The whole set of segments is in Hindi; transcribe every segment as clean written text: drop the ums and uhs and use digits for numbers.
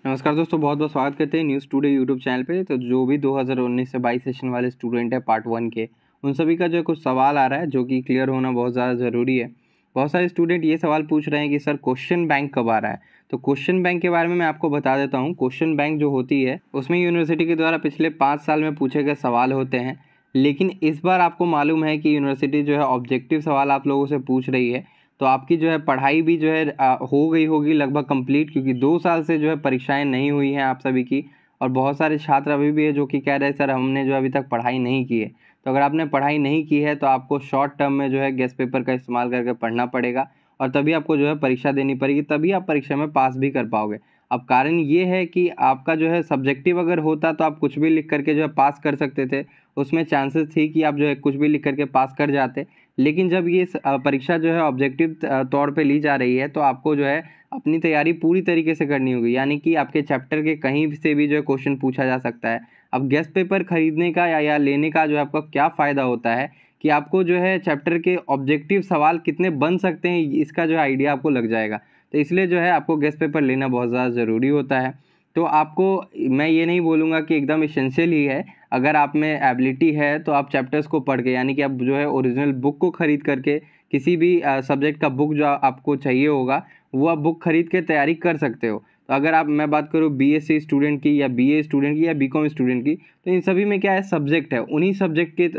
नमस्कार दोस्तों, बहुत बहुत स्वागत करते हैं न्यूज़ टुडे यूट्यूब चैनल पे। तो जो भी 2019 से 22 सेशन वाले स्टूडेंट है पार्ट 1 के, उन सभी का जो है कुछ सवाल आ रहा है जो कि क्लियर होना बहुत ज़्यादा ज़रूरी है। बहुत सारे स्टूडेंट ये सवाल पूछ रहे हैं कि सर क्वेश्चन बैंक कब आ रहा है। तो क्वेश्चन बैंक के बारे में मैं आपको बता देता हूँ। क्वेश्चन बैंक जो होती है उसमें यूनिवर्सिटी के द्वारा पिछले 5 साल में पूछे गए सवाल होते हैं, लेकिन इस बार आपको मालूम है कि यूनिवर्सिटी जो है ऑब्जेक्टिव सवाल आप लोगों से पूछ रही है। तो आपकी जो है पढ़ाई भी जो है हो गई होगी लगभग कंप्लीट, क्योंकि 2 साल से जो है परीक्षाएं नहीं हुई हैं आप सभी की। और बहुत सारे छात्र अभी भी है जो कि कह रहे हैं सर हमने जो अभी तक पढ़ाई नहीं की है। तो अगर आपने पढ़ाई नहीं की है तो आपको शॉर्ट टर्म में जो है गेस्ट पेपर का इस्तेमाल करके पढ़ना पड़ेगा, और तभी आपको जो है परीक्षा देनी पड़ेगी, तभी आप परीक्षा में पास भी कर पाओगे। अब कारण ये है कि आपका जो है सब्जेक्टिव अगर होता तो आप कुछ भी लिख करके जो है पास कर सकते थे, उसमें चांसेस थी कि आप जो है कुछ भी लिख करके पास कर जाते। लेकिन जब ये परीक्षा जो है ऑब्जेक्टिव तौर पे ली जा रही है तो आपको जो है अपनी तैयारी पूरी तरीके से करनी होगी, यानी कि आपके चैप्टर के कहीं से भी जो है क्वेश्चन पूछा जा सकता है। अब गेस्ट पेपर खरीदने का या लेने का जो है आपका क्या फ़ायदा होता है कि आपको जो है चैप्टर के ऑब्जेक्टिव सवाल कितने बन सकते हैं इसका जो आइडिया आपको लग जाएगा। तो इसलिए जो है आपको गेस्ट पेपर लेना बहुत ज़्यादा ज़रूरी होता है। तो आपको मैं ये नहीं बोलूँगा कि एकदम इसेंशियल ही है। अगर आप में एबिलिटी है तो आप चैप्टर्स को पढ़ के, यानी कि आप जो है ओरिजिनल बुक को ख़रीद करके किसी भी सब्जेक्ट का बुक जो आपको चाहिए होगा वो आप बुक खरीद के तैयारी कर सकते हो। तो अगर मैं बात करूँ बीएससी स्टूडेंट की या बीए स्टूडेंट की या बीकॉम स्टूडेंट की, तो इन सभी में क्या है, सब्जेक्ट है, उन्हीं सब्जेक्ट के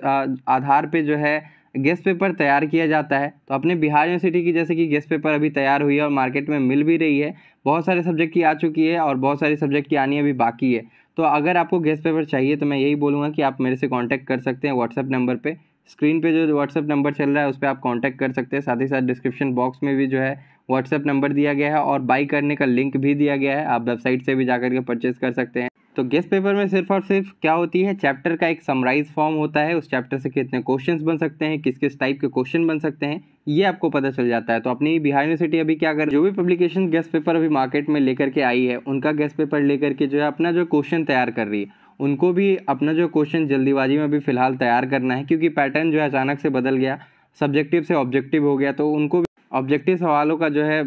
आधार पे जो है गेस्ट पेपर तैयार किया जाता है। तो अपने बिहार यूनिवर्सिटी की जैसे कि गेस्ट पेपर अभी तैयार हुई है और मार्केट में मिल भी रही है, बहुत सारे सब्जेक्ट की आ चुकी है और बहुत सारे सब्जेक्ट की आनी अभी बाकी है। तो अगर आपको गेस्ट पेपर चाहिए तो मैं यही बोलूँगा कि आप मेरे से कांटेक्ट कर सकते हैं व्हाट्सएप नंबर पे। स्क्रीन पे जो व्हाट्सएप नंबर चल रहा है उस पर आप कांटेक्ट कर सकते हैं। साथ ही साथ डिस्क्रिप्शन बॉक्स में भी जो है व्हाट्सएप नंबर दिया गया है और बाई करने का लिंक भी दिया गया है, आप वेबसाइट से भी जाकर के परचेज कर सकते हैं। तो गेस्ट पेपर में सिर्फ और सिर्फ क्या होती है, चैप्टर का एक समराइज फॉर्म होता है, उस चैप्टर से कितने क्वेश्चंस बन सकते हैं, किस किस टाइप के क्वेश्चन बन सकते हैं, ये आपको पता चल जाता है। तो अपनी बिहार यूनिवर्सिटी अभी क्या कर, जो भी पब्लिकेशन गेस्ट पेपर अभी मार्केट में लेकर के आई है उनका गेस्ट पेपर लेकर के जो है अपना जो क्वेश्चन तैयार कर रही है, उनको भी अपना जो क्वेश्चन जल्दीबाजी में भी फिलहाल तैयार करना है, क्योंकि पैटर्न जो है अचानक से बदल गया, सब्जेक्टिव से ऑब्जेक्टिव हो गया। तो उनको ऑब्जेक्टिव सवालों का जो है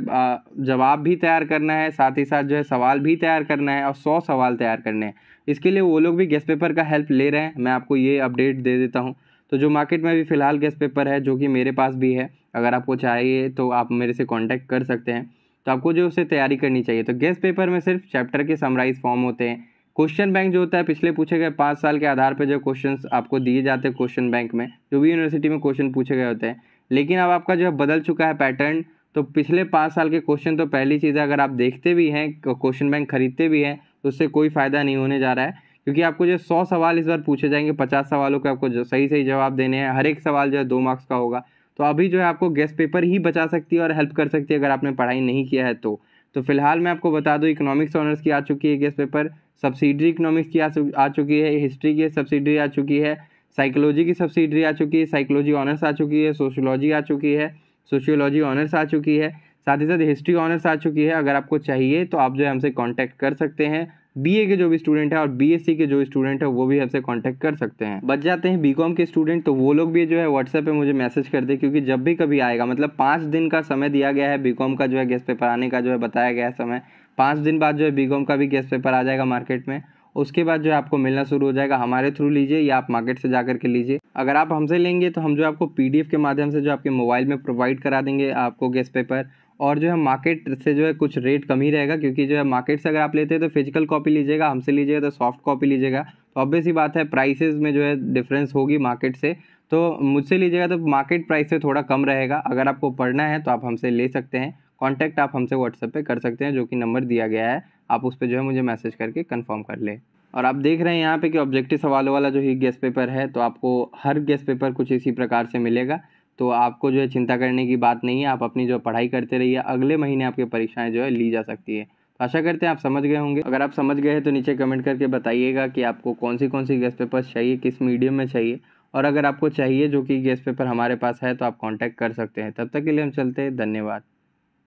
जवाब भी तैयार करना है, साथ ही साथ जो है सवाल भी तैयार करना है और 100 सवाल तैयार करने हैं। इसके लिए वो लोग भी गेस्ट पेपर का हेल्प ले रहे हैं, मैं आपको ये अपडेट दे देता हूँ। तो जो मार्केट में अभी फ़िलहाल गेस्ट पेपर है जो कि मेरे पास भी है, अगर आपको चाहिए तो आप मेरे से कांटेक्ट कर सकते हैं। तो आपको जो उससे तैयारी करनी चाहिए। तो गेस्ट पेपर में सिर्फ चैप्टर के समराइज फॉर्म होते हैं। क्वेश्चन बैंक जो होता है पिछले पूछे गए 5 साल के आधार पर जो क्वेश्चंस आपको दिए जाते हैं क्वेश्चन बैंक में, जो भी यूनिवर्सिटी में क्वेश्चन पूछे गए होते हैं। लेकिन अब आपका जो है बदल चुका है पैटर्न। तो पिछले 5 साल के क्वेश्चन तो पहली चीज़ है, अगर आप देखते भी हैं क्वेश्चन बैंक खरीदते भी हैं तो उससे कोई फ़ायदा नहीं होने जा रहा है, क्योंकि आपको जो 100 सवाल इस बार पूछे जाएंगे, 50 सवालों के आपको जो सही सही जवाब देने हैं, हर एक सवाल जो है 2 मार्क्स का होगा। तो अभी जो है आपको गेस्ट पेपर ही बचा सकती है और हेल्प कर सकती है अगर आपने पढ़ाई नहीं किया है तो फिलहाल मैं आपको बता दूं, इकोनॉमिक्स ऑनर्स की आ चुकी है गेस्ट पेपर, सब्सिडरी इकोनॉमिक्स की आ चुकी है, हिस्ट्री की सब्सिडरी आ चुकी है, साइकोलॉजी की सब्सिडरी आ चुकी है, साइकोलॉजी ऑनर्स आ चुकी है, सोशियोलॉजी आ चुकी है, सोशियोलॉजी ऑनर्स आ चुकी है, साथ ही साथ हिस्ट्री ऑनर्स आ चुकी है। अगर आपको चाहिए तो आप जो है हमसे कांटेक्ट कर सकते हैं। बीए के जो भी स्टूडेंट है और बीएससी के जो स्टूडेंट है वो भी हमसे कांटेक्ट कर सकते हैं। बच जाते हैं बीकॉम के स्टूडेंट, तो वो लोग भी जो है व्हाट्सएप पे मुझे मैसेज कर दे, क्योंकि जब भी कभी आएगा, मतलब 5 दिन का समय दिया गया है बीकॉम का जो है गेस्ट पेपर आने का जो है बताया गया है समय। 5 दिन बाद जो है बीकॉम का भी गेस्ट पेपर आ जाएगा मार्केट में। उसके बाद जो है आपको मिलना शुरू हो जाएगा। हमारे थ्रू लीजिए या आप मार्केट से जा करके लीजिए। अगर आप हमसे लेंगे तो हम जो आपको पीडीएफ के माध्यम से जो आपके मोबाइल में प्रोवाइड करा देंगे आपको गेस्ट पेपर, और जो है मार्केट से जो है कुछ रेट कम ही रहेगा, क्योंकि जो है मार्केट से अगर आप लेते हैं तो फिजिकल कॉपी लीजिएगा, हमसे लीजिएगा तो सॉफ्ट कॉपी लीजिएगा। तो ऑब्वियस ही बात है प्राइसेस में जो है डिफरेंस होगी मार्केट से। तो मुझसे लीजिएगा तो मार्केट प्राइस से थोड़ा कम रहेगा। अगर आपको पढ़ना है तो आप हमसे ले सकते हैं। कॉन्टैक्ट आप हमसे व्हाट्सएप पे कर सकते हैं, जो कि नंबर दिया गया है, आप उस पर जो है मुझे मैसेज करके कन्फर्म कर लें। और आप देख रहे हैं यहाँ पे कि ऑब्जेक्टिव सवालों वाला जो ही गेस्ट पेपर है, तो आपको हर गेस्ट पेपर कुछ इसी प्रकार से मिलेगा। तो आपको जो है चिंता करने की बात नहीं है, आप अपनी जो पढ़ाई करते रहिए, अगले महीने आपकी परीक्षाएं जो है ली जा सकती है। तो आशा करते हैं आप समझ गए होंगे। अगर आप समझ गए हैं तो नीचे कमेंट करके बताइएगा कि आपको कौन सी गेस्ट पेपर्स चाहिए, किस मीडियम में चाहिए, और अगर आपको चाहिए जो कि गेस्ट पेपर हमारे पास है तो आप कॉन्टैक्ट कर सकते हैं। तब तक के लिए हम चलते हैं, धन्यवाद।